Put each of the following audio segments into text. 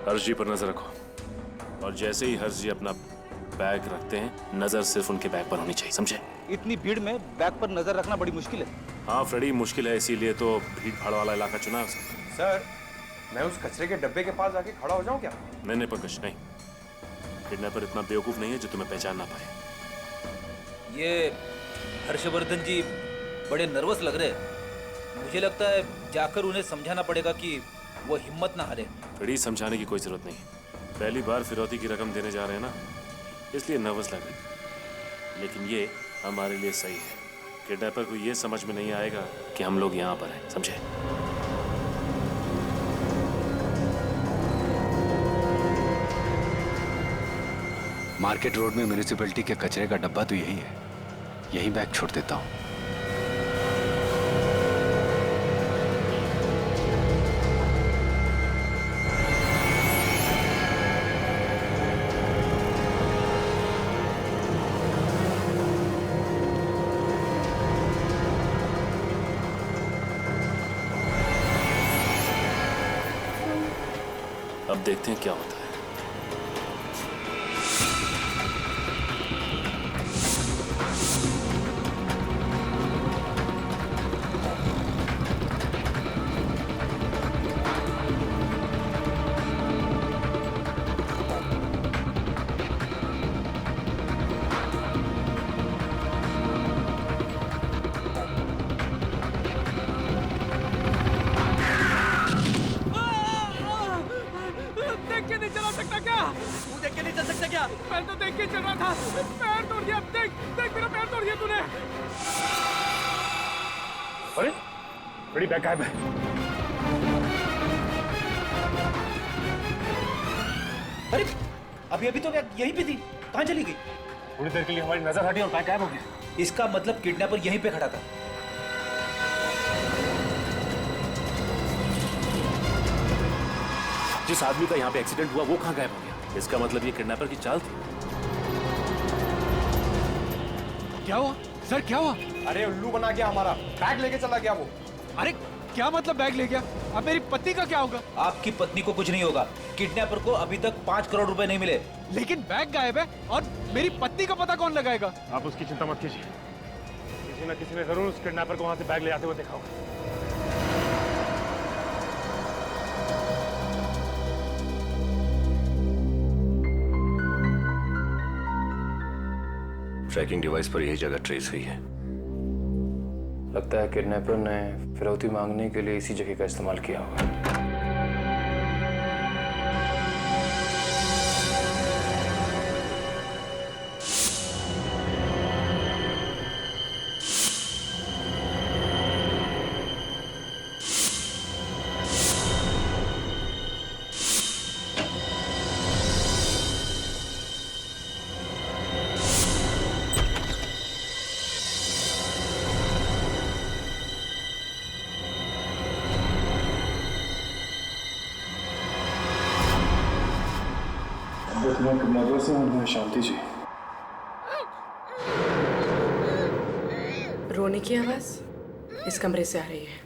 हर्ष जी पर नजर रखो और जैसे ही हर्ष जी अपना बैग रखते हैं नजर सिर्फ उनके बैग पर होनी चाहिए, समझे? इतनी भीड़ में बैग पर नजर रखना बड़ी मुश्किल है। हाँ फ्रेडी, मुश्किल है, इसीलिए तो भीड़ भाड़ वाला इलाका चुना है उसने। सर, मैं उस कचरे के डब्बे के पास जाके खड़ा हो जाऊं क्या? नहीं पंकज नहीं, किडनैपर इतना बेवकूफ नहीं है जो तुम्हें पहचान ना पाए। ये हर्षवर्धन जी बड़े नर्वस लग रहे हैं। मुझे लगता है जाकर उन्हें समझाना पड़ेगा कि वो हिम्मत ना हारे। फ्रेडी, समझाने की कोई जरूरत नहीं, पहली बार फिरौती की रकम देने जा रहे हैं ना, इसलिए नर्वस लग रही। लेकिन ये हमारे लिए सही है। किडनैपर को ये समझ में नहीं आएगा कि हम लोग यहाँ पर हैं, समझे? मार्केट रोड में म्यूनिसिपैलिटी के कचरे का डब्बा तो यही है, यही बैग छोड़ देता हूँ। अब देखते हैं क्या होता है। मैं तो देख के चल रहा था, पैर तोड़ दिया। देख देख मेरा पैर तोड़ दिया तूने। अरे बड़ी बैग गायब है। अरे अभी अभी तो यहीं पे थी, कहाँ चली गई? थोड़ी देर के लिए हमारी नजर हटी और बैग गायब हो गया। इसका मतलब किडनैपर यहीं पे खड़ा था। जिस आदमी का यहाँ पे एक्सीडेंट हुआ वो कहाँ गायब हो गया? इसका मतलब ये किडनैपर की चाल थी। क्या हुआ सर, क्या हुआ? अरे उल्लू बना गया हमारा, बैग लेके चला गया वो। अरे क्या मतलब बैग ले गया? अब मेरी पत्नी का क्या होगा? आपकी पत्नी को कुछ नहीं होगा। किडनैपर को अभी तक 5 करोड़ रुपए नहीं मिले। लेकिन बैग गायब है और मेरी पत्नी का पता कौन लगाएगा? आप उसकी चिंता मत कीजिए, किसी न किसी ने जरूर उस किडनैपर को वहां से बैग ले आते हुए देखा होगा। ट्रैकिंग डिवाइस पर यही जगह ट्रेस हुई है। लगता है किडनैपर ने फिरौती मांगने के लिए इसी जगह का इस्तेमाल किया होगा। शांति जी, रोने की आवाज इस कमरे से आ रही है।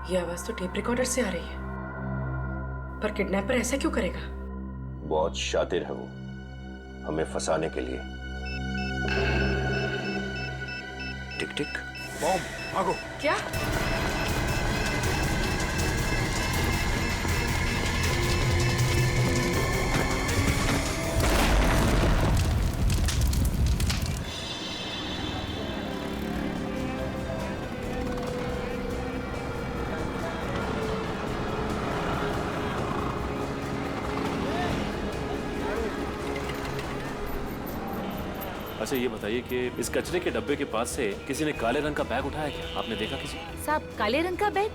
ये आवाज तो टेप रिकॉर्डर से आ रही है, पर किडनैपर ऐसा क्यों करेगा? बहुत शातिर है वो हमें फंसाने के लिए। टिक टिक बॉम्ब, भागो। क्या? अच्छा ये बताइए कि इस कचरे के डब्बे के पास से किसी ने काले रंग का बैग उठाया क्या? आपने देखा किसी? साहब, काले रंग का बैग?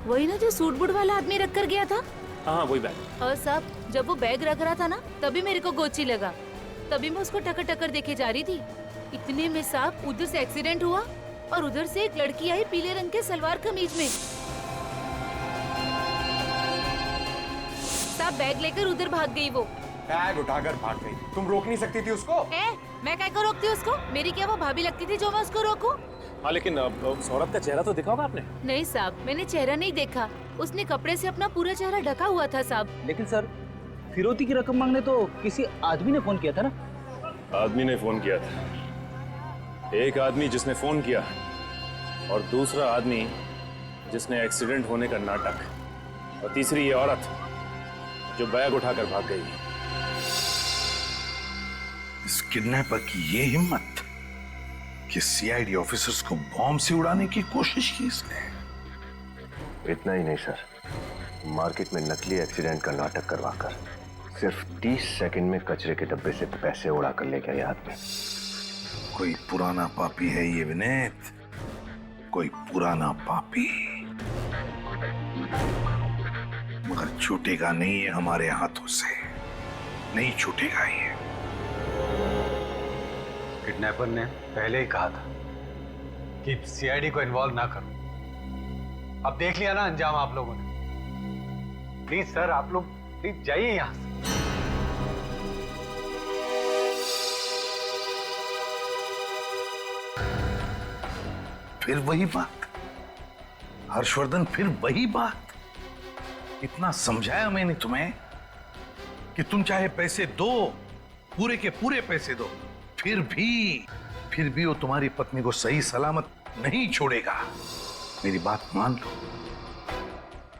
वही ना जो सूट बूट वाला आदमी रख कर गया था। हाँ वही बैग। और साहब जब वो बैग रख रहा था ना तभी मेरे को गोची लगा, तभी मैं उसको टकर टकर देखे जा रही थी। इतने में साहब उधर से एक्सीडेंट हुआ और उधर से एक लड़की आई पीले रंग के सलवार कमीज में। साहब बैग लेकर उधर भाग गई वो। बैग उठाकर भाग गई, तुम रोक नहीं सकती थी उसको? मैं क्या को रोकती उसको? मेरी क्या वो भाभी लगती थी जो मैं उसको रोकूं? हाँ लेकिन सौरभ का चेहरा तो देखा होगा आपने? नहीं साहब मैंने चेहरा नहीं देखा, उसने कपड़े से अपना पूरा चेहरा ढका हुआ था साहब। लेकिन सर फिरौती की रकम मांगने तो किसी आदमी ने फोन किया था ना? आदमी ने फोन किया था। एक आदमी जिसने फोन किया और दूसरा आदमी जिसने एक्सीडेंट होने का नाटक, और तीसरी ये औरत जो बैग उठाकर भाग गई। इस किडनैपर की ये हिम्मत कि सीआईडी ऑफिसर्स को बॉम्ब से उड़ाने की कोशिश की इसने। इतना ही नहीं सर, मार्केट में नकली एक्सीडेंट का नाटक करवाकर सिर्फ 30 सेकंड में कचरे के डब्बे से पैसे उड़ा कर ले गया ये आदमी। कोई पुराना पापी है ये विनीत, कोई पुराना पापी, मगर छूटेगा नहीं है हमारे हाथों से, नहीं छूटेगा ये। किडनैपर ने पहले ही कहा था कि सीआईडी को इन्वॉल्व ना करो। अब देख लिया ना अंजाम आप लोगों ने। प्लीज सर आप लोग प्लीज जाइए यहां से। फिर वही बात हर्षवर्धन, फिर वही बात। इतना समझाया मैंने तुम्हें कि तुम चाहे पैसे दो, पूरे के पूरे पैसे दो, फिर भी वो तुम्हारी पत्नी को सही सलामत नहीं छोड़ेगा। मेरी बात मान लो।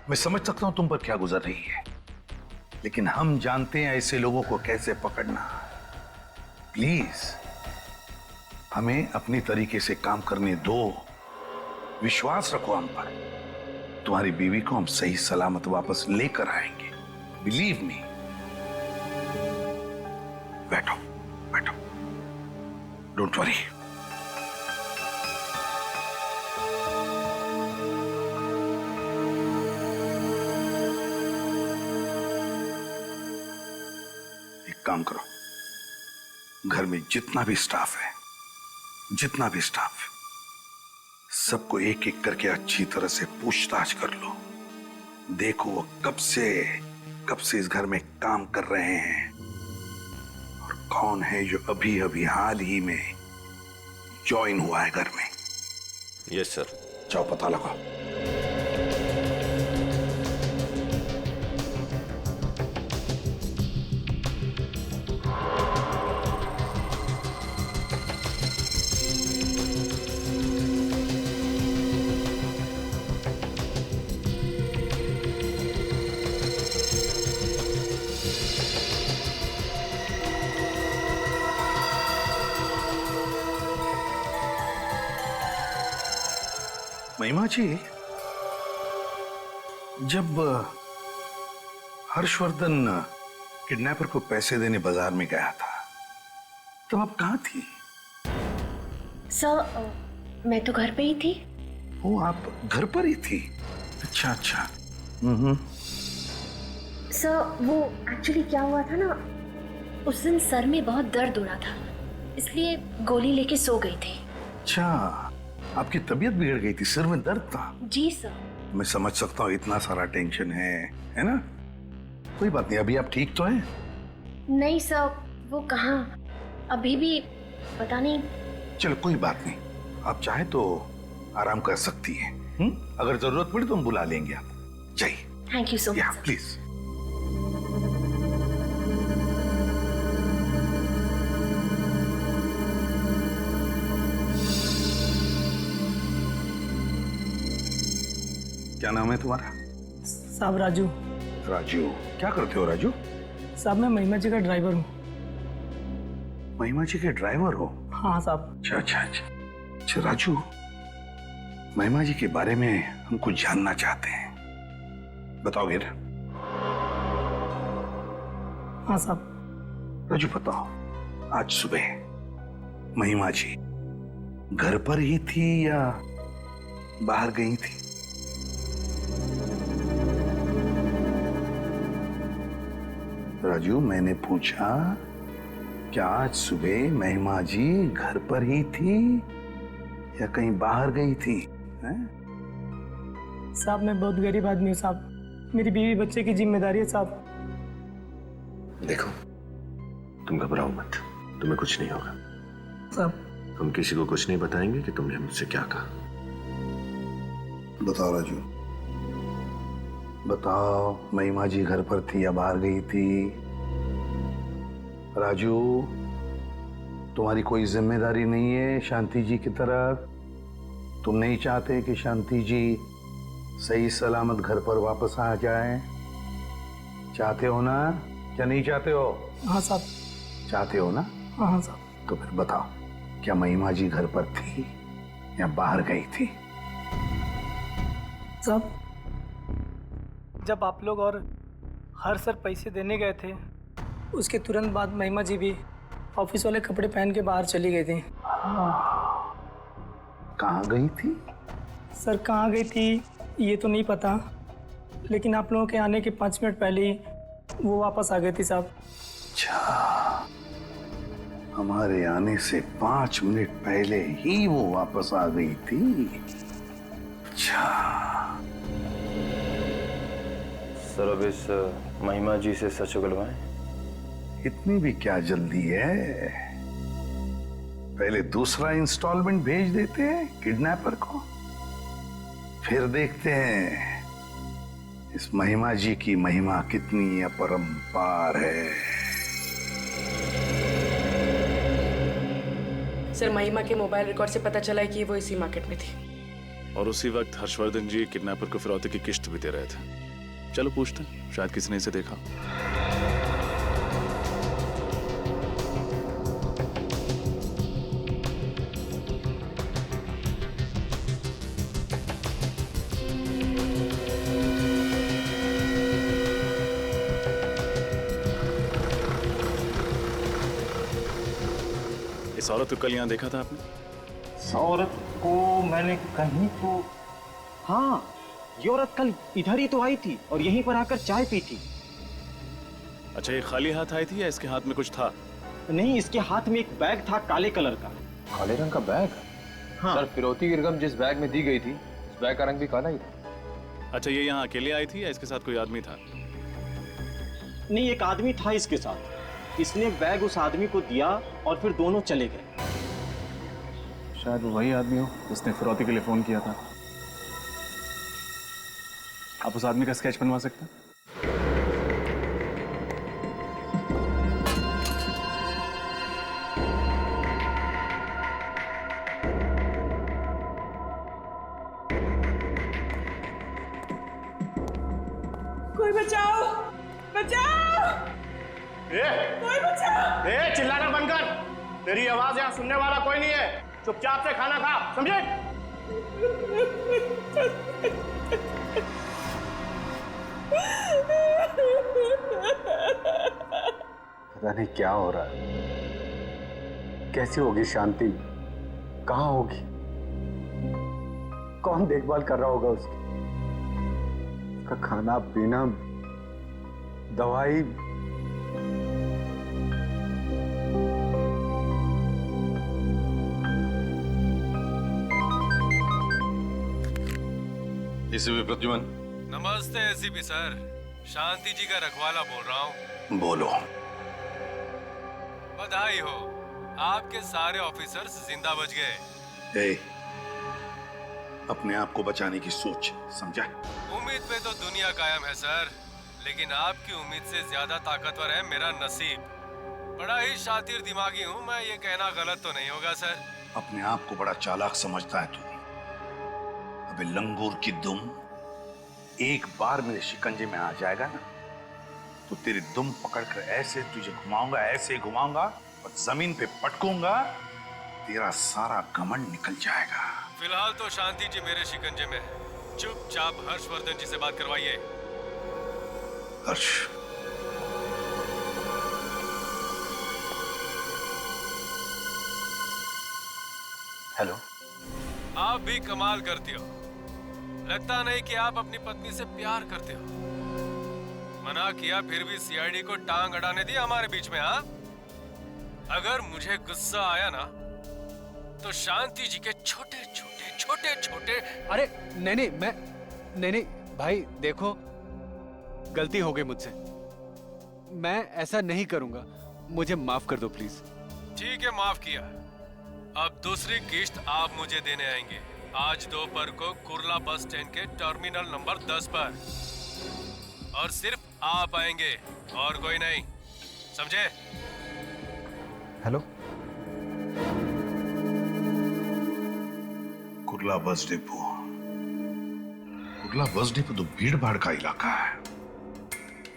मैं समझ सकता हूं तुम पर क्या गुजर रही है, लेकिन हम जानते हैं ऐसे लोगों को कैसे पकड़ना। प्लीज हमें अपनी तरीके से काम करने दो, विश्वास रखो हम पर। तुम्हारी बीवी को हम सही सलामत वापस लेकर आएंगे, बिलीव मी। बैठो बैठो, डोंट वरी। एक काम करो, घर में जितना भी स्टाफ है, सबको एक एक करके अच्छी तरह से पूछताछ कर लो। देखो वो कब से इस घर में काम कर रहे हैं और कौन है जो अभी अभी हाल ही में ज्वाइन हुआ है घर में। Yes sir. जाओ पता लगाओ। महिमा जी, जब हर्षवर्धन किडनैपर को पैसे देने बाजार में गया था तब आप कहाँ थी? सर मैं तो घर पे ही थी। ओ आप घर पर ही थी? अच्छा। सर वो एक्चुअली क्या हुआ था ना, उस दिन सर में बहुत दर्द हो रहा था, इसलिए गोली लेके सो गई थी। अच्छा, आपकी तबीयत बिगड़ गई थी, सिर में दर्द था? जी सर। मैं समझ सकता हूँ, इतना सारा टेंशन है ना? कोई बात नहीं, अभी आप ठीक तो हैं? नहीं सर, वो कहाँ, अभी भी पता नहीं। चलो कोई बात नहीं, आप चाहे तो आराम कर सकती हैं। अगर जरूरत पड़ी तो हम बुला लेंगे आप। जाइए। Thank you so much. Please. क्या नाम है तुम्हारा? साहब राजू। राजू, क्या करते हो राजू? साहब मैं महिमा जी का ड्राइवर हूँ। महिमा जी के ड्राइवर हो? हाँ साहब। अच्छा राजू, महिमा जी के बारे में हम कुछ जानना चाहते हैं, बताओगे ना? हाँ साहब। राजू बताओ, आज सुबह महिमा जी घर पर ही थी या बाहर गई थी? राजू, मैंने पूछा क्या आज सुबह महिमा जी घर पर ही थी या कहीं बाहर गई थी? हैं? साहब मैं बहुत गरीब आदमी हूँ साहब, मेरी बीवी बच्चे की जिम्मेदारी है साहब। देखो, तुम घबराओ मत, तुम्हें कुछ नहीं होगा साहब। हम किसी को कुछ नहीं बताएंगे कि तुमने मुझसे क्या कहा। बताओ राजू, बताओ, महिमा जी घर पर थी या बाहर गई थी? राजू, तुम्हारी कोई जिम्मेदारी नहीं है शांति जी की तरफ? तुम नहीं चाहते कि शांति जी सही सलामत घर पर वापस आ जाए? चाहते हो ना, क्या नहीं चाहते हो? हाँ साहब। चाहते हो ना? हाँ हाँ साहब। तो फिर बताओ, क्या महिमा जी घर पर थी या बाहर गई थी? साहब, जब आप लोग और हर सर पैसे देने गए थे, उसके तुरंत बाद महिमा जी भी ऑफिस वाले कपड़े पहन के बाहर चली गई थी। कहाँ गई थी? सर कहाँ गई थी ये तो नहीं पता, लेकिन आप लोगों के आने के 5 मिनट पहले ही वो वापस आ गई थी साहब। अच्छा, हमारे आने से 5 मिनट पहले ही वो वापस आ गई थी। अच्छा, सर अब इस महिमा जी से सच उगलवाएं। इतनी भी क्या जल्दी है? पहले दूसरा इंस्टॉलमेंट भेज देते हैं किडनैपर को, फिर देखते हैं इस महिमा जी की महिमा कितनी अपरंपार है। सर महिमा के मोबाइल रिकॉर्ड से पता चला है कि वो इसी मार्केट में थी। और उसी वक्त हर्षवर्धन जी किडनैपर को फिरौती की किश्त भी दे रहे थे। चलो पूछते हैं, शायद किसी ने इसे देखा। इस औरत को कल यहाँ देखा था आपने? इस औरत को मैंने कहीं तो, हाँ, ये औरत कल इधर ही तो आई थी और यहीं पर आकर चाय पी थी। अच्छा, ये खाली हाथ आई थी या इसके हाथ में कुछ था? नहीं, इसके हाथ में एक बैग था काले कलर का। काले रंग का बैग? हाँ। सर फिरौती की रकम जिस बैग में दी गई थी, उस बैग का रंग भी काला ही था। अच्छा, ये यहाँ अकेले आई थी या इसके साथ कोई आदमी था? नहीं, एक आदमी था इसके साथ। इसने बैग उस आदमी को दिया और फिर दोनों चले गए। शायद वो वही आदमी हो जिसने फिरौती के लिए फोन किया था। आप उस आदमी का स्केच बनवा सकते हैं? कोई बचाओ, बचाओ, कोई बचाओ। चिल्लाना बंद कर, तेरी आवाज यहाँ सुनने वाला कोई नहीं है। चुपचाप से खाना खा, समझे? पता नहीं क्या हो रहा है, कैसी होगी शांति, कहाँ होगी, कौन देखभाल कर रहा होगा उसकी, उसका खाना पीना, दवाई। एसीपी प्रद्युमन। नमस्ते एसीपी सर, शांति जी का रखवाला बोल रहा हूँ। बोलो। बधाई हो, आपके सारे ऑफिसर्स जिंदा बच गए। अपने आप को बचाने की सोच, समझा? उम्मीद पे तो दुनिया कायम है सर, लेकिन आपकी उम्मीद से ज्यादा ताकतवर है मेरा नसीब। बड़ा ही शातिर दिमागी हूँ मैं, ये कहना गलत तो नहीं होगा सर? अपने आप को बड़ा चालाक समझता है तू। अबे लंगूर की दुम, एक बार मेरे शिकंजे में आ जाएगा ना, तो तेरी दुम पकड़कर ऐसे तुझे घुमाऊंगा, ऐसे घुमाऊंगा और जमीन पे पटकूंगा, तेरा सारा घमंड निकल जाएगा। फिलहाल तो शांति जी मेरे शिकंजे में है। चुपचाप हर्षवर्धन जी से बात करवाइए। हर्ष, हेलो। आप भी कमाल करती हो, लगता नहीं कि आप अपनी पत्नी से प्यार करते हो। मना किया फिर भी सीआईडी को टांग अड़ाने दी हमारे बीच में। हाँ, अगर मुझे गुस्सा आया ना तो शांति जी के छोटे छोटे अरे नहीं भाई देखो, गलती हो गई मुझसे, मैं ऐसा नहीं करूंगा, मुझे माफ कर दो प्लीज। ठीक है, माफ किया। अब दूसरी किस्त आप मुझे देने आएंगे आज दोपहर को कुर्ला बस स्टैंड के टर्मिनल नंबर 10 पर, और सिर्फ आप आएंगे और कोई नहीं, समझे? हेलो, कुर्ला बस डिपो तो भीड़ भाड़ का इलाका है,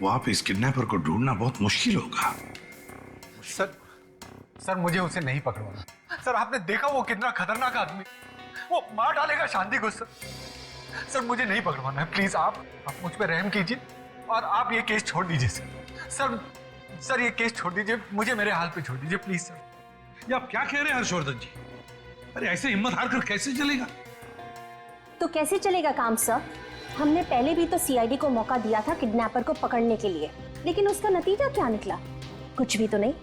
वहां पे इस किडनैपर को ढूंढना बहुत मुश्किल होगा। सर मुझे उसे नहीं पकड़वाना। सर आपने देखा वो कितना खतरनाक आदमी, वो मार डालेगा शांति को। सर मुझे नहीं पकड़वाना है, प्लीज आप मुझ पे रहम कीजिए और आप ये केस छोड़ दीजिए सर ये केस छोड़ दीजिए, मुझे मेरे हाल पे छोड़ दीजिए प्लीज सर। ये आप क्या कह रहे हैं हर्षवर्धन जी? अरे ऐसे हिम्मत हार कर कैसे चलेगा? तो कैसे चलेगा काम सर? हमने पहले भी तो सीआईडी को मौका दिया था किडनैपर को पकड़ने के लिए, लेकिन उसका नतीजा क्या निकला? कुछ भी तो नहीं।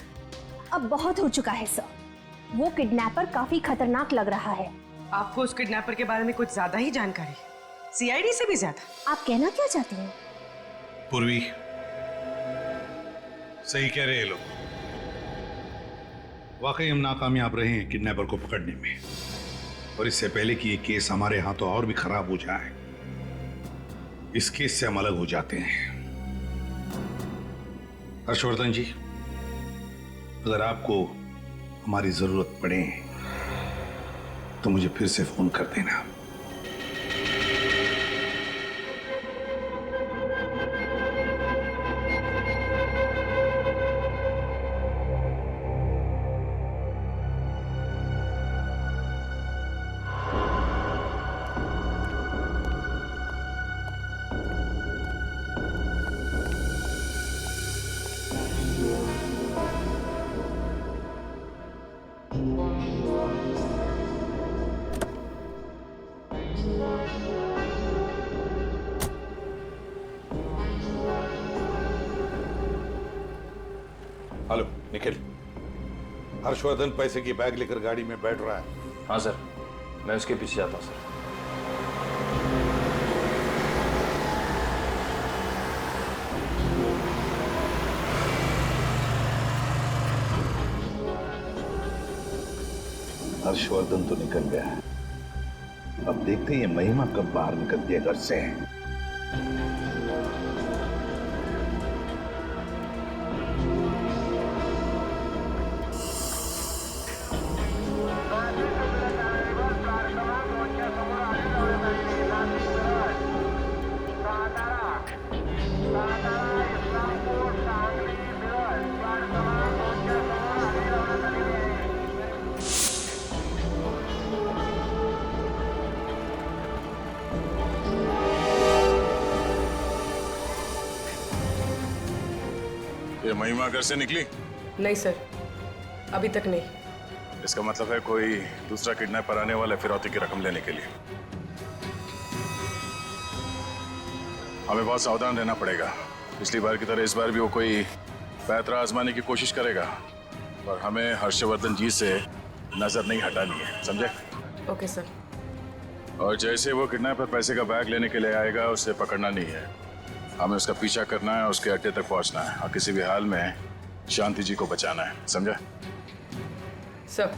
अब बहुत हो चुका है सर, वो किडनैपर काफी खतरनाक लग रहा है। आपको उस किडनैपर के बारे में कुछ ज्यादा ही जानकारी, सीआईडी से भी ज्यादा। आप कहना क्या चाहती हैं? पूर्वी, सही कह रहे हैं लोग, वाकई हम नाकामयाब रहे हैं किडनैपर को पकड़ने में, और इससे पहले कि ये केस हमारे हाथों और भी खराब हो जाए, इस केस से हम अलग हो जाते हैं। हर्षवर्धन जी, अगर आपको हमारी जरूरत पड़े तो मुझे फिर से फोन कर देना। हेलो निखिल, हर्षवर्धन पैसे की बैग लेकर गाड़ी में बैठ रहा है। हाँ सर, मैं उसके पीछे जाता हूँ सर। हर्षवर्धन तो निकल गया है, अब देखते हैं ये महिमा कब बाहर निकलती है घर से। ये महिमा घर से निकली? नहीं सर, अभी तक नहीं। इसका मतलब है कोई दूसरा किडनैपर आने वाला है फिरौती की रकम लेने के लिए। हमें बहुत सावधान रहना पड़ेगा। पिछली बार की तरह इस बार भी वो कोई पैतरा आजमाने की कोशिश करेगा, और हमें हर्षवर्धन जी से नजर नहीं हटानी है, समझे? Okay sir. और जैसे वो किडनैपर पैसे का बैग लेने के लिए आएगा, उसे पकड़ना नहीं है, हमें उसका पीछा करना है, उसके अड्डे तक पहुंचना है, और किसी भी हाल में शांति जी को बचाना है, समझा? सर।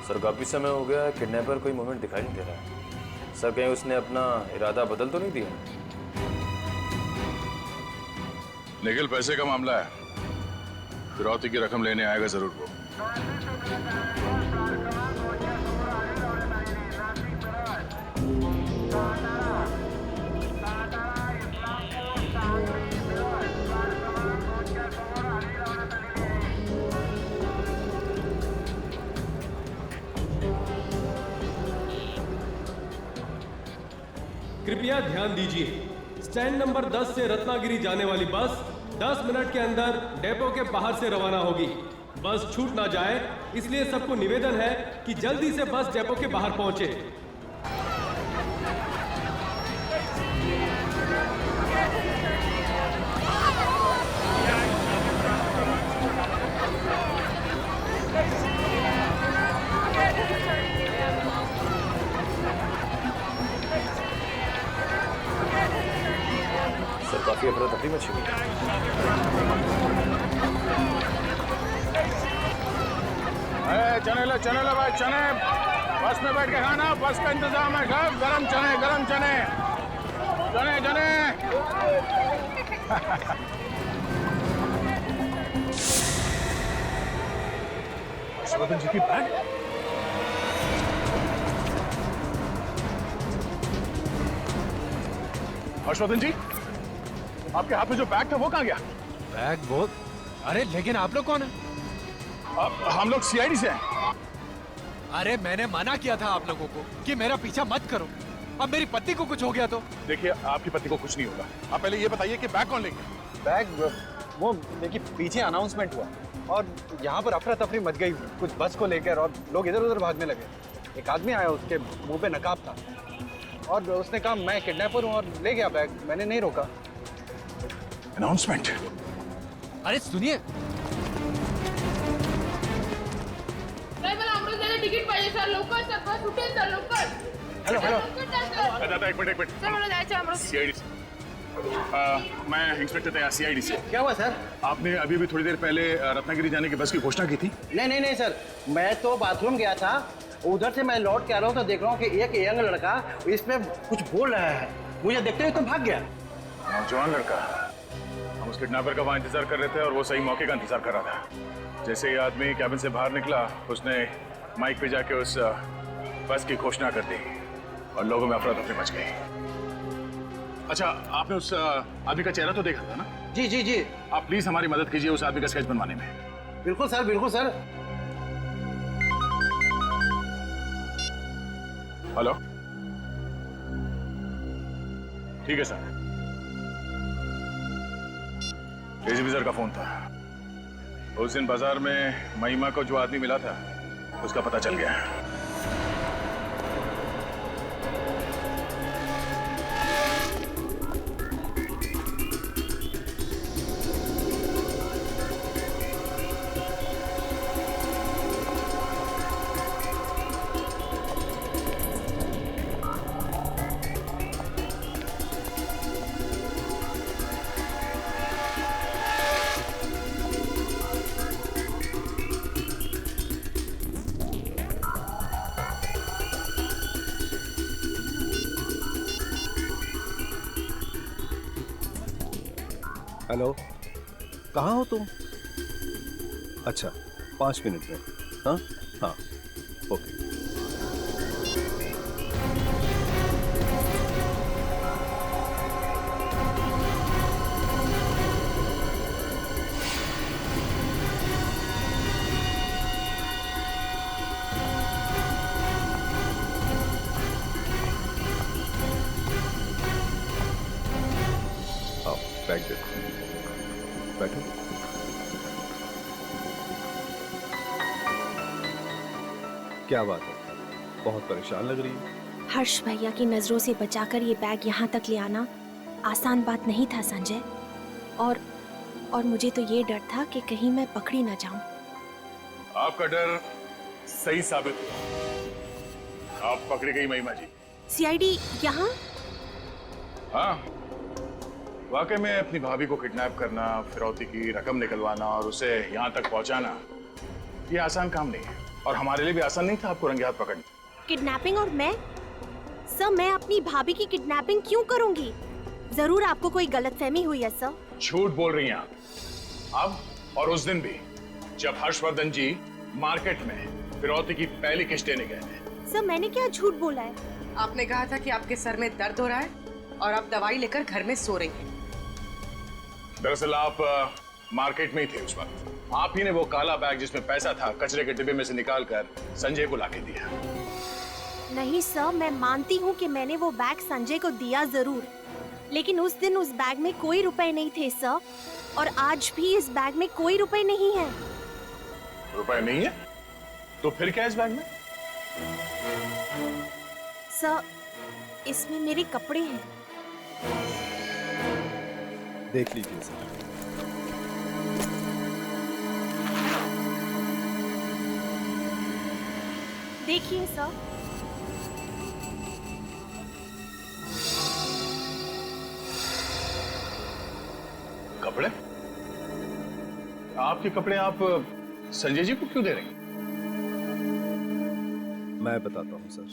सर काफी समय हो गया, किडनैपर कोई मूवमेंट दिखाई नहीं दे रहा है। सर कहीं उसने अपना इरादा बदल तो नहीं दिया? निखिल, पैसे का मामला है, फिरौती की रकम लेने आएगा जरूर वो। कृपया ध्यान दीजिए, स्टैंड नंबर 10 से रत्नागिरी जाने वाली बस 10 मिनट के अंदर डेपो के बाहर से रवाना होगी। बस छूट ना जाए, इसलिए सबको निवेदन है कि जल्दी से बस डेपो के बाहर पहुंचे। सर काफी अफरा तफरी मची हुई है। चने लो भाई, चने बस में बैठ के खाना, बस का इंतजाम है सब। गरम चने, गरम चने, चने चने। हर्षवर्धन जी की बैग। हर्षवर्धन जी, आपके हाथ में जो बैग था वो कहाँ गया? बैग वो? अरे लेकिन आप लोग कौन है? हम लोग सीआईडी से हैं। अरे मैंने मना किया था आप लोगों को कि मेरा पीछा मत करो। अब मेरी पत्नी को कुछ हो गया तो? देखिए, आपकी पत्नी को कुछ नहीं होगा। आप पहले ये बताइए कि बैग कौन ले गया? बैग वो देखिए पीछे अनाउंसमेंट हुआ और यहाँ पर अफरा तफरी मच गई कुछ बस को लेकर और लोग इधर उधर भागने लगे। एक आदमी आया, उसके मुंह पे नकाब था और उसने कहा मैं किडनैपर हूँ और ले गया बैग। मैंने नहीं रोका। अनाउंसमेंट? अरे सुनिए, तिकीट पाहिजे सर, लवकर सर, बस उठेल सर, लवकर। हेलो हेलो, दादा एक मिनट सर मला जायचं अमृत। सीआईडी से। मैं इंस्पेक्टर तैयार सीआईडी से। क्या हुआ सर? आपने अभी भी थोड़ी देर पहले रत्नागिरी जाने की बस की घोषणा की थी। नहीं सर, मैं तो बाथरूम गया था, उधर से मैं लौट के आ रहा हूँ तो देख रहा हूँ कि एक यंग लड़का इसमें कुछ बोल रहा है। मुझे देखते हुए तो भाग गया। नौजवान लड़का? हम उस किडनैपर का वहाँ इंतजार कर रहे थे और वो सही मौके का इंतजार कर रहा था। जैसे ही आदमी कैबिन से बाहर निकला, उसने माइक पे जाके उस बस की घोषणा कर दी और लोगों में अफरा तफरी मच गई। अच्छा, आपने उस आदमी का चेहरा तो देखा था ना? जी। आप प्लीज हमारी मदद कीजिए उस आदमी का स्केच बनवाने में। बिल्कुल सर, बिल्कुल सर। हेलो, ठीक है सर। एजीपी सर का फोन था। उस दिन बाजार में महिमा को जो आदमी मिला था उसका पता चल गया। हेलो, कहाँ हो तुम? अच्छा, 5 मिनट में। हाँ हाँ, ओके। आओ, बैग देखो। बैठो। क्या बात है, बहुत परेशान लग रही है। हर्ष भैया की नजरों से बचाकर ये बैग यहाँ तक ले आना आसान बात नहीं था संजय। और मुझे तो ये डर था कि कहीं मैं पकड़ी ना जाऊं। आपका डर सही साबित हुआ। आप पकड़ी गई महिमा जी। सीआईडी यहाँ? हाँ, वाकई में अपनी भाभी को किडनैप करना, फिरौती की रकम निकलवाना और उसे यहाँ तक पहुँचाना, ये आसान काम नहीं है और हमारे लिए भी आसान नहीं था आपको रंगे हाथ पकड़ना। किडनैपिंग? और मैं? सर, मैं अपनी भाभी की किडनैपिंग क्यों करूंगी? जरूर आपको कोई गलतफहमी हुई है सर। झूठ बोल रही हैं आप। अब और उस दिन भी जब हर्षवर्धन जी मार्केट में फिरौती की पहली किस्त देने गए थे। सर, मैंने क्या झूठ बोला है? आपने कहा था कि आपके सर में दर्द हो रहा है और आप दवाई लेकर घर में सो रही हैं। दरअसल आप मार्केट में ही थे उस वक्त। आप ही ने वो काला बैग जिसमें पैसा था कचरे के डिब्बे में से निकालकर संजय को लाके दिया। नहीं सर, मैं मानती हूँ कि मैंने वो बैग संजय को दिया जरूर, लेकिन उस दिन उस बैग में कोई रुपए नहीं थे सर। और आज भी इस बैग में कोई रुपए नहीं है। रुपए नहीं है? तो फिर क्या है इस बैग में? सर, इसमें मेरे कपड़े हैं। देख लीजिए सर। देखिए सर। कपड़े? आपके कपड़े आप संजय जी को क्यों दे रहे हैं? मैं बताता हूँ सर।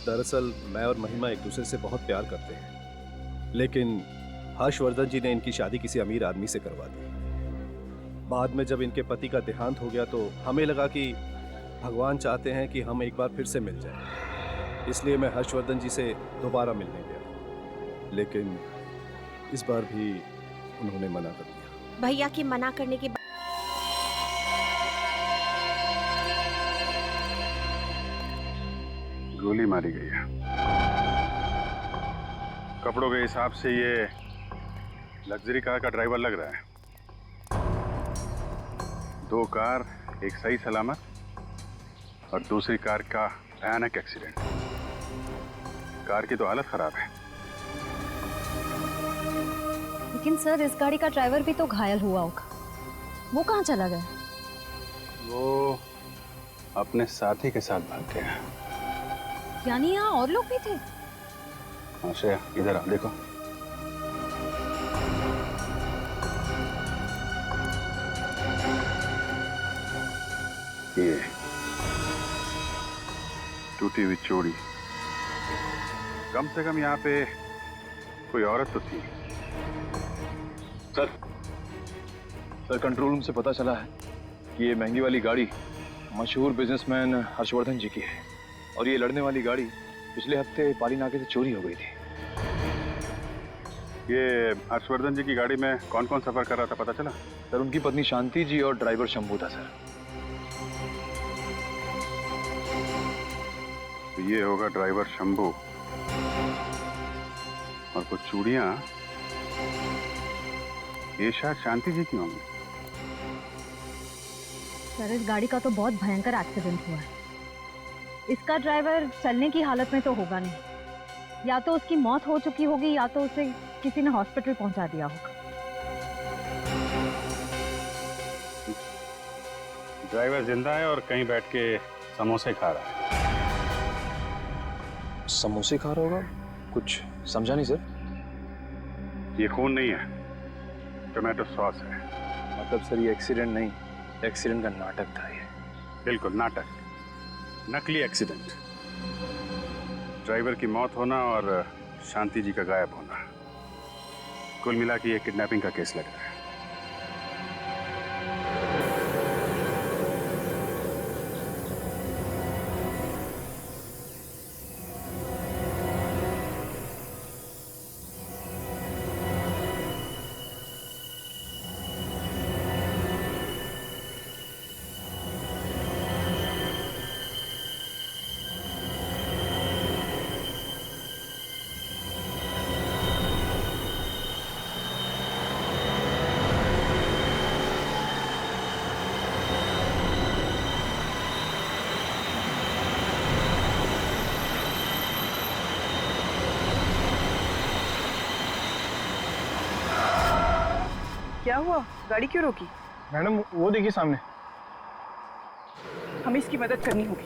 दरअसल मैं और महिमा एक दूसरे से बहुत प्यार करते हैं, लेकिन हर्षवर्धन जी ने इनकी शादी किसी अमीर आदमी से करवा दी। बाद में जब इनके पति का देहांत हो गया तो हमें लगा कि भगवान चाहते हैं कि हम एक बार फिर से मिल जाएं। इसलिए मैं हर्षवर्धन जी से दोबारा मिलने गया, लेकिन इस बार भी उन्होंने मना कर दिया। भैया के मना करने के बाद गोली मारी गई है। कपड़ों के हिसाब से ये लग्जरी कार का ड्राइवर लग रहा है। 2 कार, एक सही सलामत और दूसरी कार का भयानक एक्सीडेंट। कार की तो हालत खराब है। लेकिन सर, इस गाड़ी का ड्राइवर भी तो घायल हुआ होगा। वो कहाँ चला गया? वो अपने साथी के साथ भाग गया। यानी यहाँ और लोग भी थे? श्रेया, इधर आ, देखो। ये टूटी हुई चोरी। कम से कम यहाँ पे कोई औरत तो थी। सर, कंट्रोल रूम से पता चला है कि ये महंगी वाली गाड़ी मशहूर बिजनेसमैन हर्षवर्धन जी की है, और ये लड़ने वाली गाड़ी पिछले हफ्ते पाली नाके से चोरी हो गई थी। ये हर्षवर्धन जी की गाड़ी में कौन कौन सफर कर रहा था, पता चला? सर, उनकी पत्नी शांति जी और ड्राइवर शंभू था सर। तो ये होगा ड्राइवर शंभू, और कुछ चूड़ियां ये शायद शांति जी की होंगी। सर, इस गाड़ी का तो बहुत भयंकर एक्सीडेंट हुआ है। इसका ड्राइवर चलने की हालत में तो होगा नहीं। या तो उसकी मौत हो चुकी होगी या तो उसे किसी ने हॉस्पिटल पहुंचा दिया होगा। ड्राइवर जिंदा है और कहीं बैठ के समोसे खा रहा है। समोसे खा रहा होगा? कुछ समझा नहीं सर। ये खून नहीं है, टोमेटो सॉस है। मतलब सर, ये एक्सीडेंट नहीं, एक्सीडेंट का नाटक था ये। बिल्कुल नाटक, नकली एक्सीडेंट। ड्राइवर की मौत होना और शांति जी का गायब होना, कुल मिला के ये किडनैपिंग का केस लग रहा है। क्या हुआ? गाड़ी क्यों रोकी? मैडम, वो देखिए सामने। हमें इसकी मदद करनी होगी।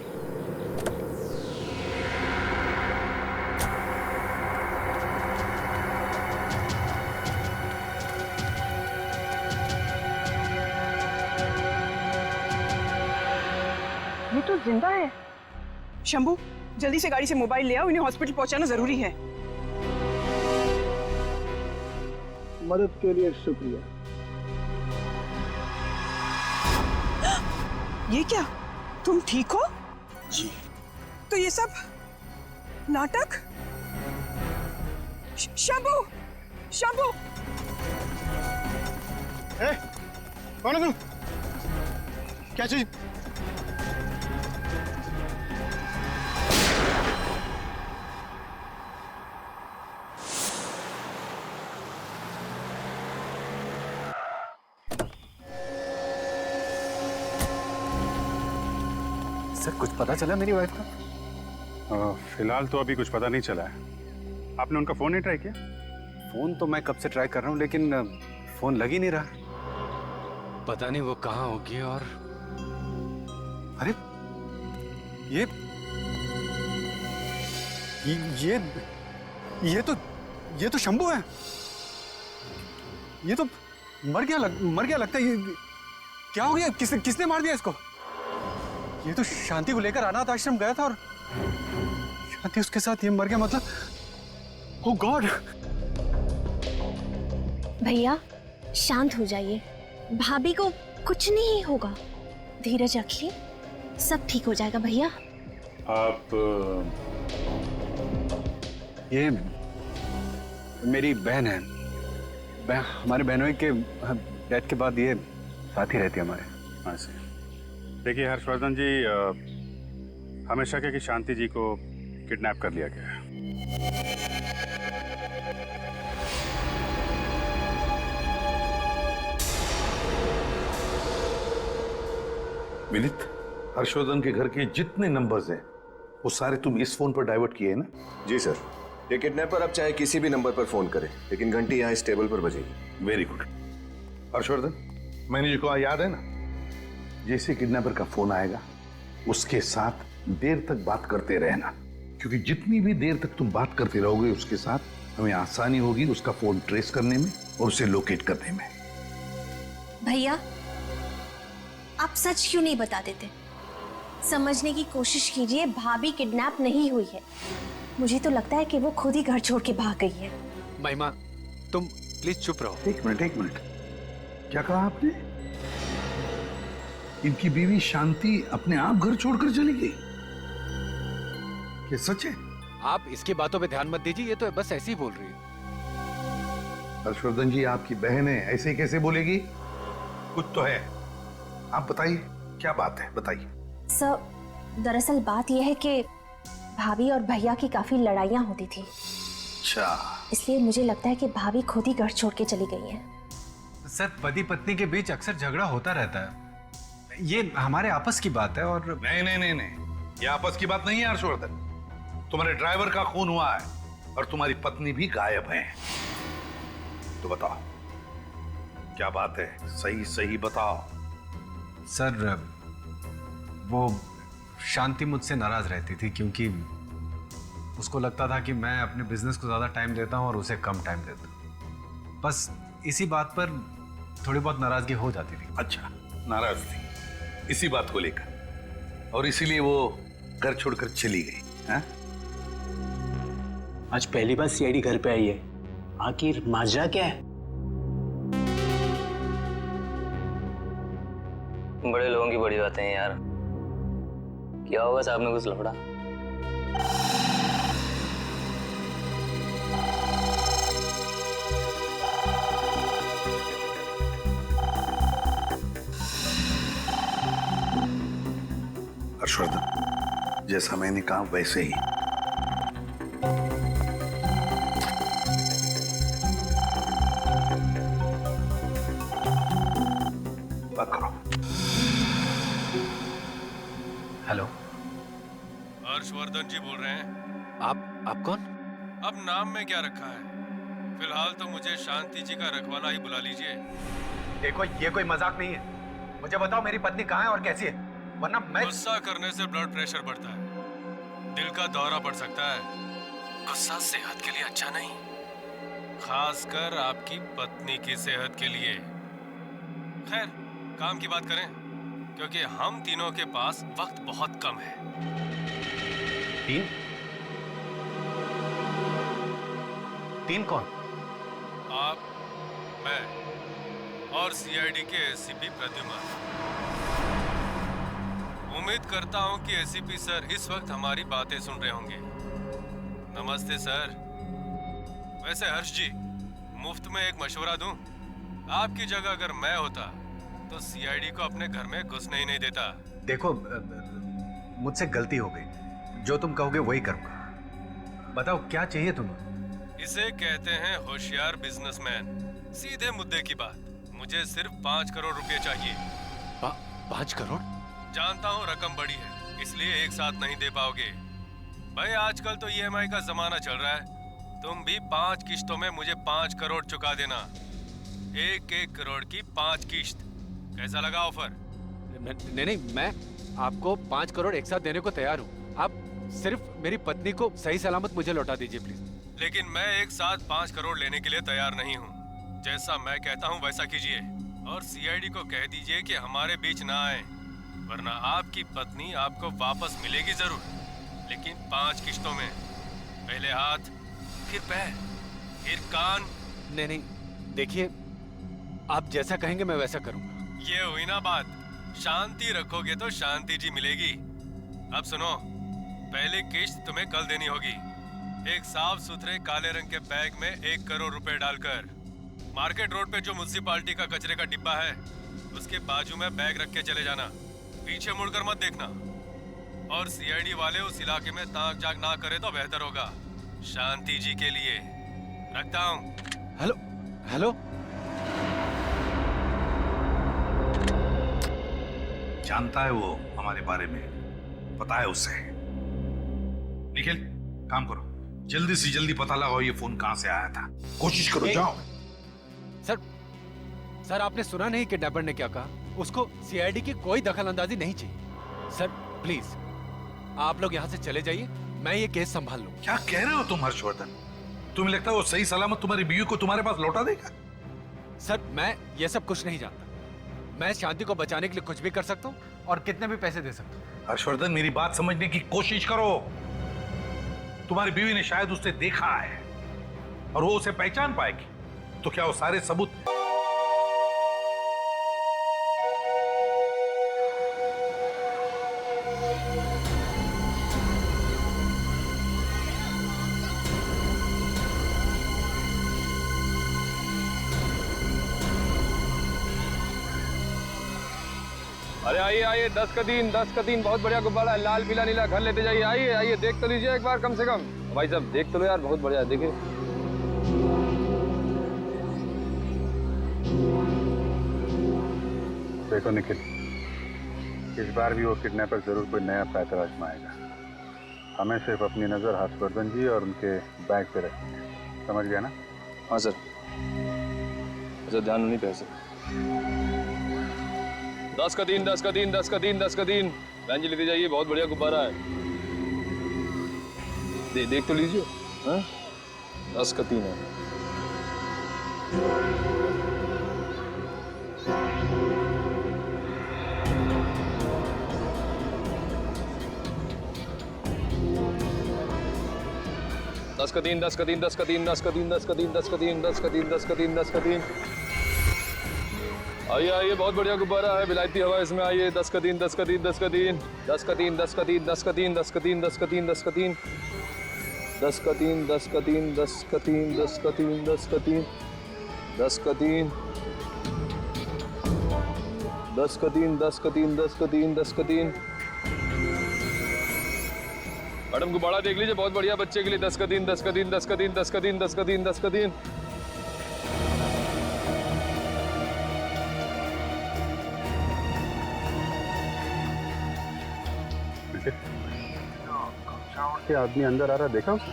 ये तो जिंदा है। शंभू, जल्दी से गाड़ी से मोबाइल ले आओ, इन्हें हॉस्पिटल पहुंचाना जरूरी है। मदद के लिए शुक्रिया। ये क्या? तुम ठीक हो? जी। तो ये सब नाटक? शंभू! शंभू! कौन है तुम? क्या चीज? सर कुछ पता चला मेरी वाइफ का? फिलहाल तो अभी कुछ पता नहीं चला है। आपने उनका फोन नहीं ट्राई किया? फोन तो मैं कब से ट्राई कर रहा हूँ लेकिन फोन लग ही नहीं रहा। पता नहीं वो कहाँ होगी। और अरे ये तो शंभू है। ये तो मर गया लगता है। ये क्या हो गया? किसने मार दिया इसको? ये तो शांति को लेकर अनाथ आश्रम गया था और शांति उसके साथ ये मर गया, मतलब ओह गॉड। भैया शांत हो जाइए, भाभी को कुछ नहीं होगा, धीरज रखिए, सब ठीक हो जाएगा भैया। आप ये मेरी बहन है। हमारे बहनों के डेथ के बाद ये साथ ही रहती है हमारे। हाँ सर। देखिए हर्षवर्धन जी, हमेशा के कि शांति जी को किडनैप कर लिया गया है। विनीत, हर्षवर्धन के घर के जितने नंबर्स हैं वो सारे तुम इस फोन पर डाइवर्ट किए हैं ना? जी सर। ये किडनैपर अब चाहे किसी भी नंबर पर फोन करे, लेकिन घंटी यहाँ इस टेबल पर बजेगी। Very good. हर्षवर्धन, मैनेजर को याद है ना, जैसे किडनैपर का फोन आएगा उसके साथ देर तक बात करते रहना, क्योंकि जितनी भी देर तक तुम बात करते रहोगे उसके साथ हमें आसानी होगी उसका फोन ट्रेस करने में और उसे लोकेट करने में। भैया आप सच क्यों नहीं बता देते? समझने की कोशिश कीजिए, भाभी किडनैप नहीं हुई है। मुझे तो लगता है कि वो खुद ही घर छोड़ के भाग गई है। महिमा तुम प्लीज चुप रहो। एक मिनट, क्या कहा आपने? इनकी बीवी शांति अपने आप घर छोड़कर चली गई? क्या सच है? आप इसकी बातों पे ध्यान मत दीजिए, ये तो बस ऐसे ही बोल रही है। हर्षवर्धन जी आपकी बहन है, ऐसे कैसे बोलेगी? कुछ तो है, आप बताइए क्या बात है, बताइए। सर दरअसल बात यह है कि भाभी और भैया की काफी लड़ाइयाँ होती थी। अच्छा। इसलिए मुझे लगता है कि भाभी खुद ही घर छोड़ के चली गई है। सर पति पत्नी के बीच अक्सर झगड़ा होता रहता है, ये हमारे आपस की बात है। और नहीं, ये आपस की बात नहीं है हर्षवर्धन। तुम्हारे ड्राइवर का खून हुआ है और तुम्हारी पत्नी भी गायब है। तो बताओ क्या बात है, सही बताओ। सर वो शांति मुझसे नाराज रहती थी क्योंकि उसको लगता था कि मैं अपने बिजनेस को ज्यादा टाइम देता हूं और उसे कम टाइम देता हूं। बस इसी बात पर थोड़ी बहुत नाराजगी हो जाती थी। अच्छा, नाराज थी इसी बात को लेकर और इसीलिए वो घर छोड़कर चली गई है? आज पहली बार सीआईडी घर पे आई है, आखिर माजरा क्या है? बड़े लोगों की बड़ी बातें हैं यार। क्या होगा साहब में कुछ लफड़ा? हर्षवर्धन, जैसा मैंने कहा वैसे ही। बात करो। हेलो, हर्षवर्धन जी बोल रहे हैं। आप कौन? अब नाम में क्या रखा है? फिलहाल तो मुझे शांति जी का रखवाला ही बुला लीजिए। देखो ये कोई मजाक नहीं है, मुझे बताओ मेरी पत्नी कहाँ है और कैसी है, वरना मैं। गुस्सा करने से ब्लड प्रेशर बढ़ता है, दिल का दौरा पड़ सकता है। गुस्सा सेहत के लिए अच्छा नहीं, खासकर आपकी पत्नी की सेहत के लिए। खैर काम की बात करें, क्योंकि हम तीनों के पास वक्त बहुत कम है। तीन कौन? आप, मैं और सीआईडी के एसीपी प्रद्युमन। उम्मीद करता हूं कि एसीपी सर इस वक्त हमारी बातें सुन रहे होंगे। नमस्ते सर। वैसे हर्ष जी, मुफ्त में एक मशवरा दूं? आपकी जगह अगर मैं होता तो सीआईडी को अपने घर में घुसने ही नहीं देता। देखो मुझसे गलती हो गई, जो तुम कहोगे वही करूंगा। बताओ क्या चाहिए तुम्हें? इसे कहते हैं होशियार बिजनेसमैन। सीधे मुद्दे की बात, मुझे सिर्फ 5 करोड़ रुपए चाहिए। 5 करोड़? जानता हूँ रकम बड़ी है, इसलिए एक साथ नहीं दे पाओगे। भाई आजकल तो EMI का जमाना चल रहा है। तुम भी 5 किश्तों में मुझे 5 करोड़ चुका देना। 1-1 करोड़ की 5 किश्त। कैसा लगा ऑफर? नहीं नहीं, मैं आपको 5 करोड़ एक साथ देने को तैयार हूँ। आप सिर्फ मेरी पत्नी को सही सलामत मुझे लौटा दीजिए प्लीज। लेकिन मैं एक साथ 5 करोड़ लेने के लिए तैयार नहीं हूँ। जैसा मैं कहता हूँ वैसा कीजिए और CID को कह दीजिए कि हमारे बीच ना आए, वरना आपकी पत्नी आपको वापस मिलेगी जरूर, लेकिन 5 किश्तों में। पहले हाथ, फिर पैर, फिर कान। नहीं नहीं, देखिए आप जैसा कहेंगे मैं वैसा करूँगा। ये हुई ना बात। शांति रखोगे तो शांति जी मिलेगी। अब सुनो, पहली किश्त तुम्हें कल देनी होगी। एक साफ सुथरे काले रंग के बैग में 1 करोड़ रुपए डालकर मार्केट रोड पे जो म्युनिसिपालिटी का कचरे का डिब्बा है उसके बाजू में बैग रख के चले जाना। पीछे मुड़कर मत देखना। और CID वाले उस इलाके में ताक झाक ना करे तो बेहतर होगा, शांति जी के लिए। रखता हूँ। हेलो हेलो, जानता है वो हमारे बारे में, पता है उसे। निखिल काम करो, जल्दी से जल्दी पता लगाओ ये फोन कहां से आया था। कोशिश करो, जाओ। सर आपने सुना नहीं किडनैपर ने क्या कहा? उसको CID की कोई दखल अंदाजी नहीं चाहिए। सर प्लीज आप लोग यहाँ से चले जाइए, मैं ये केस संभाल लूं। क्या कह रहे हो तुम हर्षवर्धन? तुम्हें लगता है वो सही सलामत तुम्हारी बीवी को तुम्हारे पास लौटा देगा? सर मैं ये सब कुछ नहीं जानता। मैं शांति को बचाने के लिए कुछ भी कर सकता हूँ और कितने भी पैसे दे सकता हूँ। हर्षवर्धन मेरी बात समझने की कोशिश करो। तुम्हारी बीवी ने शायद उसे देखा है और वो उसे पहचान पाएगी, तो क्या वो सारे सबूत अरे आइए आइए, 10 का दिन बहुत बढ़िया गुब्बारा है, लाल पीला नीला। घर लेते जाइए, आइए आइए, देख तो लीजिए एक बार कम से कम। भाई साहब देख तो लो यार, बहुत बढ़िया है, देखिए। देखो निखिल, इस बार भी वो किडनैपर जरूर कोई नया पैतरा आजमाएगा। हमें सिर्फ अपनी नजर हर्षवर्धन जी और उनके बैग पे रखनी है, समझ गया ना? हाँ सर। अच्छा ध्यान नहीं पे सर। 10 का दिन बहन जी लेते जाइए, बहुत बढ़िया गुब्बारा है। देख तो लीजिए। हाँ 10 का 3 है। दस का दिन। आइए आइए, बहुत बढ़िया गुब्बारा है, विलायती हवा इसमें। आइए 10 का दिन। मैडम गुब्बारा देख लीजिए, बहुत बढ़िया बच्चे के लिए। 10 का दिन। के आदमी अंदर आ रहा, देखा उसने?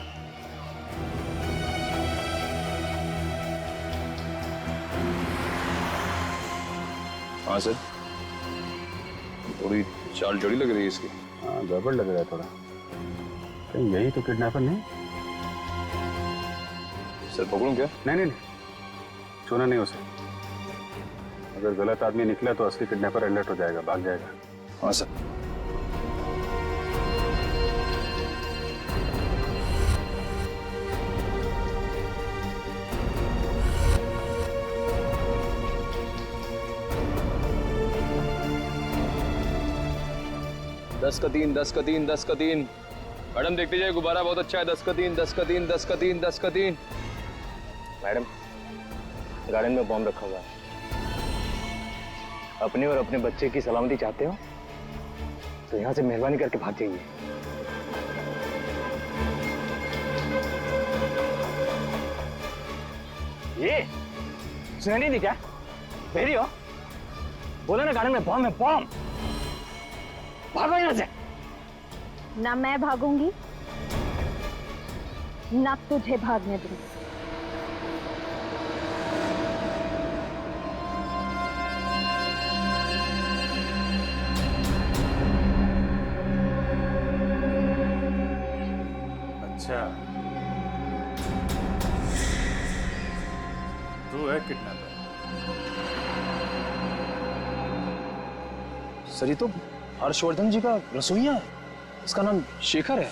हाँ सर, थोड़ी चाल चढ़ी लग रही है इसकी। हाँ गड़बड़ लग रहा है थोड़ा। कहीं यही तो किडनैपर नहीं? सर पकड़ूं क्या? नहीं, छूना नहीं उसे। अगर गलत आदमी निकला तो असली किडनैपर अलर्ट हो जाएगा, भाग जाएगा। हाँ सर। दस का तीन। मैडम देखते जाइए, गुब्बारा बहुत अच्छा है। 10 का तीन। मैडम गार्डन में बॉम्ब रखा हुआ है। अपने और अपने बच्चे की सलामती चाहते हो तो यहाँ से मेहरबानी करके भाग जाइए। ये सुनाई नहीं क्या? भेरी हो? बोला ना गार्डन में बॉम्ब है, बॉम्ब। भागो यहाँ से। ना मैं भागूंगी ना तुझे भागने दूंगी। अच्छा, तू है किडनैपर? सर ये तो हर्षवर्धन जी का रसोइया है, इसका नाम शेखर है।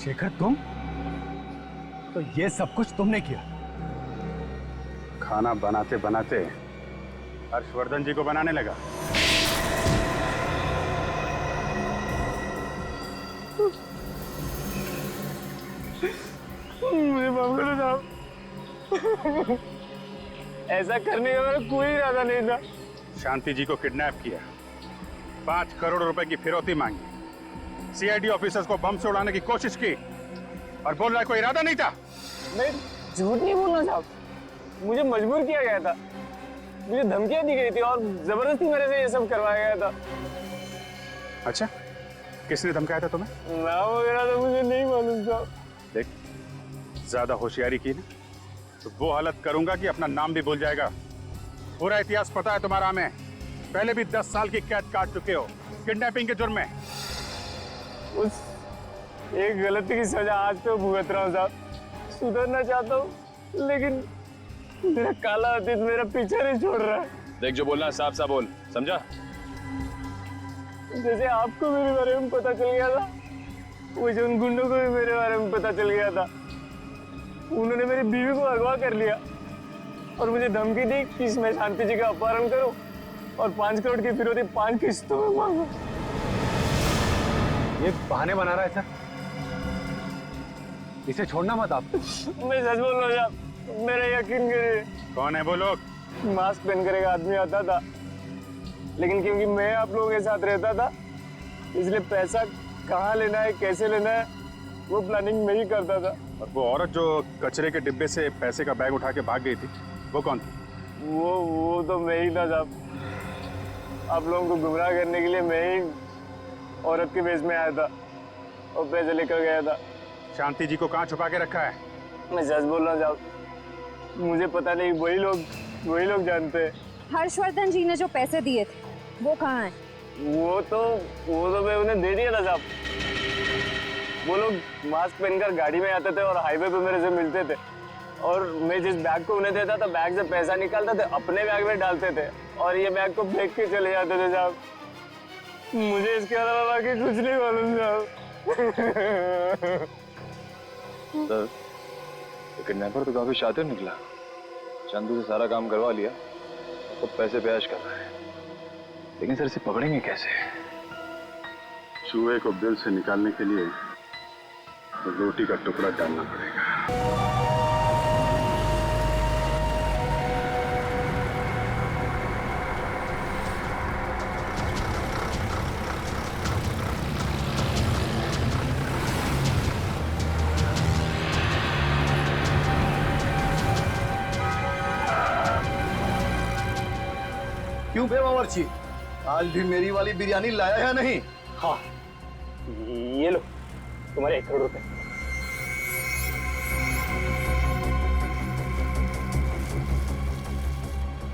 शेखर तुम? तो ये सब कुछ तुमने किया? खाना बनाते बनाते हर्षवर्धन जी को बनाने लगा। मुझे माफ करो साहब, ऐसा करने का मेरा कोई इरादा नहीं था। शांति जी को किडनैप किया, 5 करोड़ रुपए की फिरौती मांगी, सीआईडी ऑफिसर्स को बम से उड़ाने की कोशिश की और बोल रहा है कोई इरादा नहीं था। मैं झूठ नहीं बोलना साहब, मुझे मजबूर किया गया था, मुझे धमकियां दी गई थी और जबरदस्ती मेरे से ये सब करवाया गया था। अच्छा, किसने धमकाया था तुम्हें? नाम वगैरह तो मुझे नहीं मालूम साहब। देख, ज्यादा होशियारी की ना तो वो हालत करूंगा कि अपना नाम भी भूल जाएगा। पूरा इतिहास पता है तुम्हारा हमें, पहले भी 10 साल की कैद काट चुके हो किडनैपिंग के जुर्म में। उस एक गलती की सजा आज तो भुगत रहा हूँ साहब, सुधरना चाहता हूँ लेकिन मेरा काला अतीत मेरा पीछा नहीं छोड़ रहा है। देख, जो बोलना है साफ साफ बोल, समझा? जैसे आपको मेरे बारे में पता चल गया था, वैसे उन गुंडों को भी मेरे बारे में पता चल गया था। उन्होंने मेरी बीवी को अगवा कर लिया और मुझे धमकी दी कि मैं शांति जी का अपहरण करूं और 5 करोड़ की फिरौती 5 किस्तों में मांगू। ये बहाने बना रहा है सर, इसे छोड़ना मत आप। मैं सच बोल रहा हूँ, मेरा यकीन करिए। कौन है वो लोग? मास्क पहन कर एक आदमी आता था, लेकिन क्योंकि मैं आप लोगों के साथ रहता था इसलिए पैसा कहाँ लेना है कैसे लेना है वो प्लानिंग मैं ही करता था। और वो औरत जो कचरे के डिब्बे से पैसे का बैग उठा के भाग गई थी, वो कौन थी? वो तो मैं ही था साहब, आप लोगों को गुमराह करने के लिए मैं ही औरत के वेश में आया था और पैसे लेकर गया था। शांति जी को कहाँ छुपा के रखा है? मैं सच बोल रहा हूँ साहब, मुझे पता नहीं, वही लोग जानते हैं। हर्षवर्धन जी ने जो पैसे दिए थे वो कहाँ है? वो तो मैं उन्हें दे दिया था साहब। वो लोग मास्क पहनकर गाड़ी में आते थे और हाईवे पे मेरे से मिलते थे और मैं जिस बैग को उन्हें देता था बैग से पैसा निकालते थे, अपने बैग में डालते थे और ये बैग को फेंक के चले जाते थे साहब। मुझे इसके अलावा बाकी कुछ नहीं मालूम साहब। सर, किडनैपर तो काफी शातिर निकला, चंदू से सारा काम करवा लिया तो पैसे पे ऐश कर रहा है, लेकिन सर इसे पकड़ेंगे कैसे? चूहे को बिल से निकालने के लिए रोटी का टुकड़ा डालना पड़ेगा। क्यों बे बावर्ची, आज भी मेरी वाली बिरयानी लाया है नहीं? हाँ, ये लो तुम्हारे 1 करोड़ रुपए।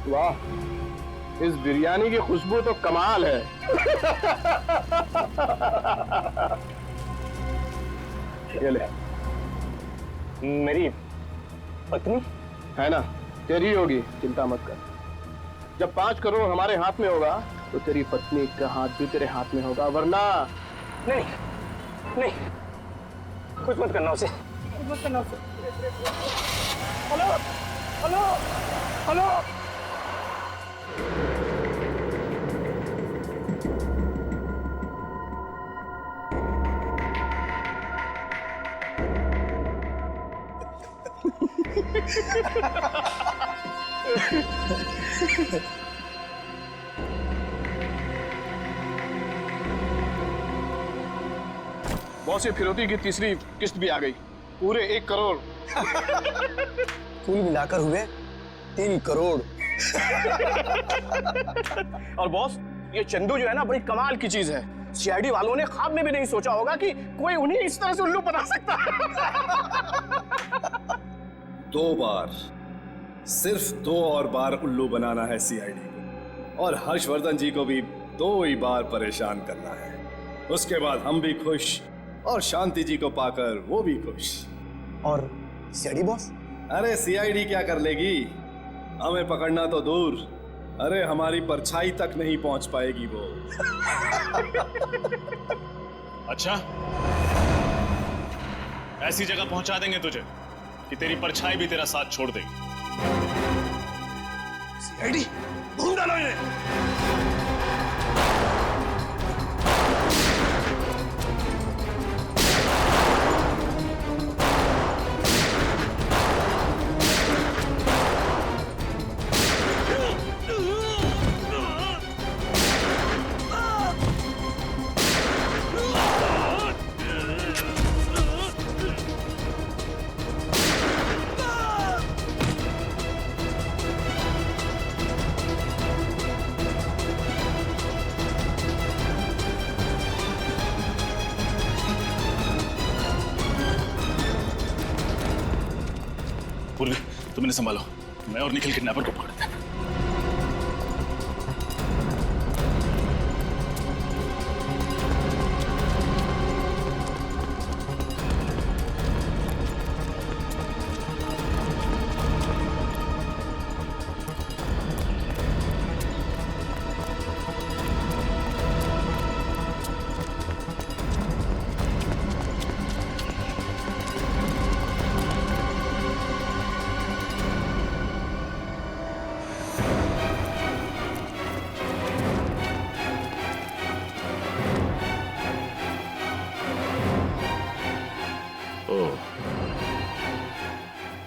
वाह, इस बिरयानी की खुशबू तो कमाल है। ये ले। मेरी पत्नी है ना, तेरी होगी, चिंता मत कर। जब 5 करोड़ हमारे हाथ में होगा तो तेरी पत्नी का हाथ भी तेरे हाथ में होगा, वरना नहीं, कुछ मत करना उसे, कुछ मत करना उसे। हेलो हेलो हेलो, बॉस, ये फिरौती की तीसरी किस्त भी आ गई, पूरे 1 करोड़। कुल मिलाकर हुए 3 करोड़। और बॉस, ये चंदू जो है ना बड़ी कमाल की चीज है। सीआईडी वालों ने ख्वाब में भी नहीं सोचा होगा कि कोई उन्हें इस तरह से उल्लू बना सकता है। 2 बार, सिर्फ 2 और बार उल्लू बनाना है सीआईडी को, और हर्षवर्धन जी को भी 2 ही बार परेशान करना है। उसके बाद हम भी खुश और शांति जी को पाकर वो भी खुश। और सीआईडी बॉस? अरे सीआईडी क्या कर लेगी, हमें पकड़ना तो दूर, अरे हमारी परछाई तक नहीं पहुंच पाएगी वो। अच्छा, ऐसी जगह पहुंचा देंगे तुझे कि तेरी परछाई भी तेरा साथ छोड़ देगी। सीआईडी ढूंढ डालो इन्हें। पूर्वी, तुम इन्हें संभालो, मैं और निखिल किडनैपर को पकड़ते हैं।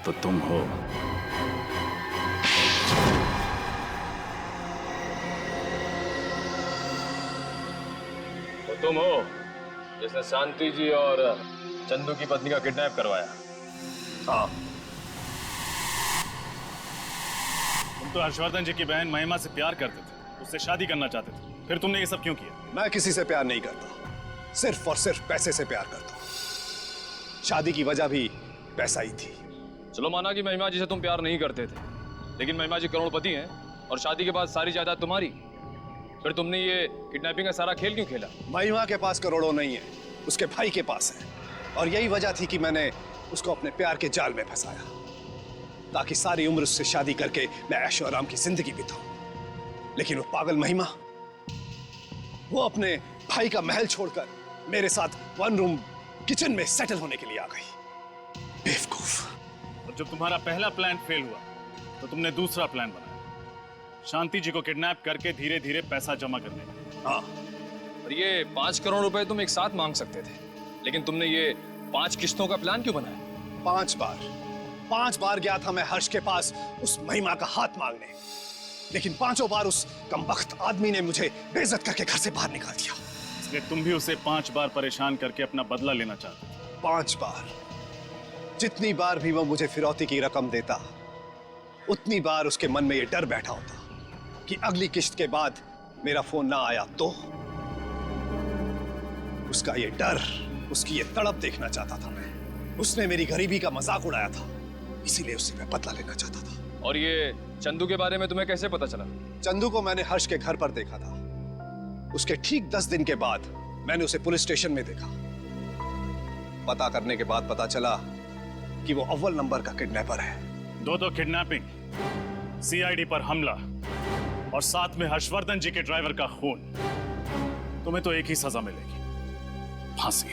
तो तुम हो। तो तुम हो जिसने शांति जी और चंदू की पत्नी का किडनैप करवाया? हाँ। तुम तो हर्षवर्धन जी की बहन महिमा से प्यार करते थे, उससे शादी करना चाहते थे, फिर तुमने ये सब क्यों किया? मैं किसी से प्यार नहीं करता, सिर्फ और सिर्फ पैसे से प्यार करता हूं। शादी की वजह भी पैसा ही थी। चलो माना कि महिमा जी से तुम प्यार नहीं करते थे, लेकिन महिमा जी करोड़पति हैं और शादी के बाद सारी जायदाद तुम्हारी, फिर तुमने ये किडनैपिंग का सारा खेल क्यों खेला? महिमा के पास करोड़ों नहीं है, उसके भाई के पास है, और यही वजह थी कि मैंने उसको अपने प्यार के जाल में फंसाया, ताकि सारी उम्र उससे शादी करके मैं ऐशो आराम की जिंदगी बिताऊं। लेकिन वो पागल महिमा, वो अपने भाई का महल छोड़कर मेरे साथ 1 रूम किचन में सेटल होने के लिए आ गई। बेवकूफ। और जब तुम्हारा पहला प्लान फेल हुआ तो तुमने दूसरा प्लान बनाया, शांति जी को किडनैप करके धीरे धीरे पैसा जमा करने का। हाँ, और ये 5 करोड़ रुपए तुम एक साथ मांग सकते थे, लेकिन तुमने ये 5 किस्तों का प्लान क्यों बनाया? 5 बार गया था मैं हर्ष के पास उस महिमा का हाथ मांगने, लेकिन 5 बार उस कमबख्त आदमी ने मुझे बेइज्जत करके घर से बाहर निकाल दिया। इसलिए तुम भी उसे 5 बार परेशान करके अपना बदला लेना चाहते थे। 5 बार। जितनी बार भी वो मुझे फिरौती की रकम देता, उतनी बार उसके मन में ये डर बैठा होता कि अगली किश्त के बाद मेरा फोन ना आया तो। उसका ये डर, उसकी ये तड़प देखना चाहता था मैं। उसने मेरी गरीबी का मजाक उड़ाया था, इसीलिए उससे मैं बदला लेना चाहता था। और ये चंदू के बारे में तुम्हें कैसे पता चला? चंदू को मैंने हर्ष के घर पर देखा था। उसके ठीक 10 दिन के बाद मैंने उसे पुलिस स्टेशन में देखा। पता करने के बाद पता चला कि वो अव्वल नंबर का किडनैपर है। 2 किडनैपिंग, सीआईडी पर हमला और साथ में हर्षवर्धन जी के ड्राइवर का खून। तुम्हें तो एक ही सजा मिलेगी, फांसी।